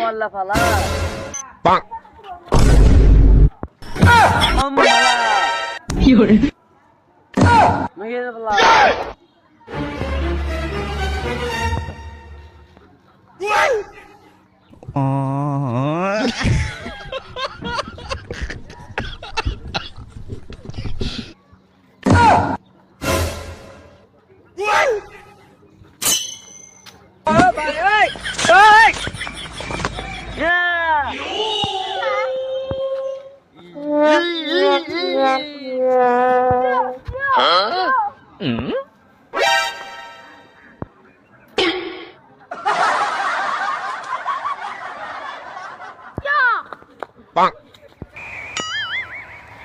মোল্লা ফালা কি করে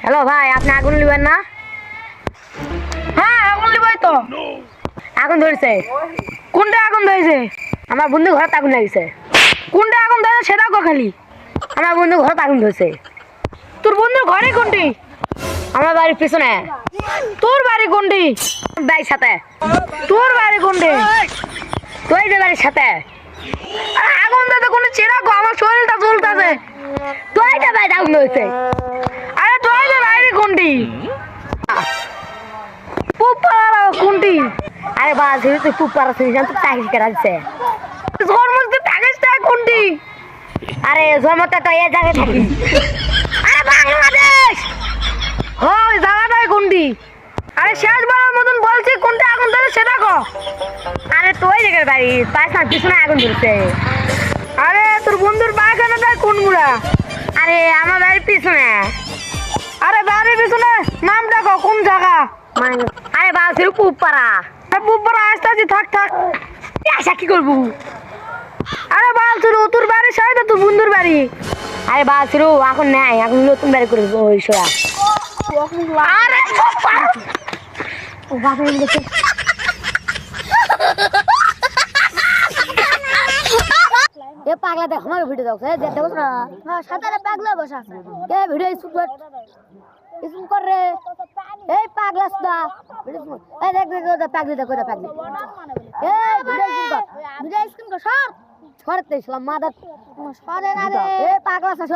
হ্যালো ভাই, আপনি আগুন নিবেন না? হ্যাঁ আগুন লিবাই তো। আগুন ধরেছে। কোনটা আগুন ধরেছে? আমার বন্ধু ঘরে আগুন লাগিয়েছে। কোনটা আগুন ধরেছে সেটা কো খালি। আমার বন্ধু ঘরে আগুন ধরেছে। তোর বন্ধুর ঘরে কোনটি? আমার বাড়ির পিছনে। তোর বাড়ি কোনটি? বাড়ির সাথে। তোর বাড়ি কোনটি? তুই যে বাড়ির সাথে। আরে আগুন ধরে কোন চেনা গো, আমার শরীরটা জ্বলতাছে। তুই যে বাড়িতে আগুন ধরেছে। আরে তোর যে বাড়ি কোনটি? পুপারা কোনটি? আরে বাস তুই খুব পারা শুনি জান, তুই চাকরি করে আছে। জন্মতে থাকিসটা কোনটি? আরে জন্মটা তো এই জায়গায় থাকি। আরে বাংলাদেশ। ওই জায়গাটাই কোনটি? আরে শেষবারের মতন বলছি কোনটা আগুন ধরে সেটা কো। আরে তুই জায়গার বাড়ি পাঁচটার পিছনে আগুন ধরছে। আরে তোর বন্ধুর পায়খানাটা কোন মুড়া? আরে আমার বাড়ির পিছনে। আরে বাড়ির পিছনে নামটা কো, কোন জায়গা? আরে বাস খুব পারা। পুপারা আসতে থাক থাক। আশা কি করবো? আরে বাল তোর বাড়ির সাথে তোর বন্ধুর বাড়ি। আরে বাস এখন নাই, এখন নতুন বাড়ি করবো ওই সোয়া। আরে ও বাপরে দেখে এ পাগলা দেখ আমার ভিডিও দেখো দেখো না। হ্যাঁ সাঁতারে পাগলা বসা আছে। এ ভিডিও শুট কর, শুট কর রে। এই পাগলা সুদা ভিডিও শুট। এই দেখ দেখ ওটা পাগলি দেখো, ওটা পাগলি। এই ভিডিও শুট কর, ভিডিও স্ক্রিন কর সর। সরতে ইসলাম মাদার সরে না রে। এ পাগলা সর,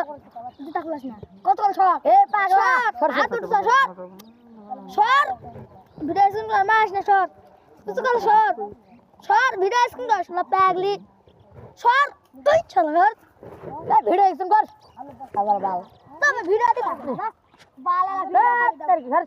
জুতা খুলাস না। কত কল সর। এ পাগলা সর সর সর সর। ভিডিও স্ক্রিন কর, মাস না সর। তুই কল সর সর, ভিডিও স্ক্রিন কর শালা পাগলি। সর তুই চল এই ভিডিও স্ক্রিন কর। আবার বাল তবে ভিডিও দিস বাল বাল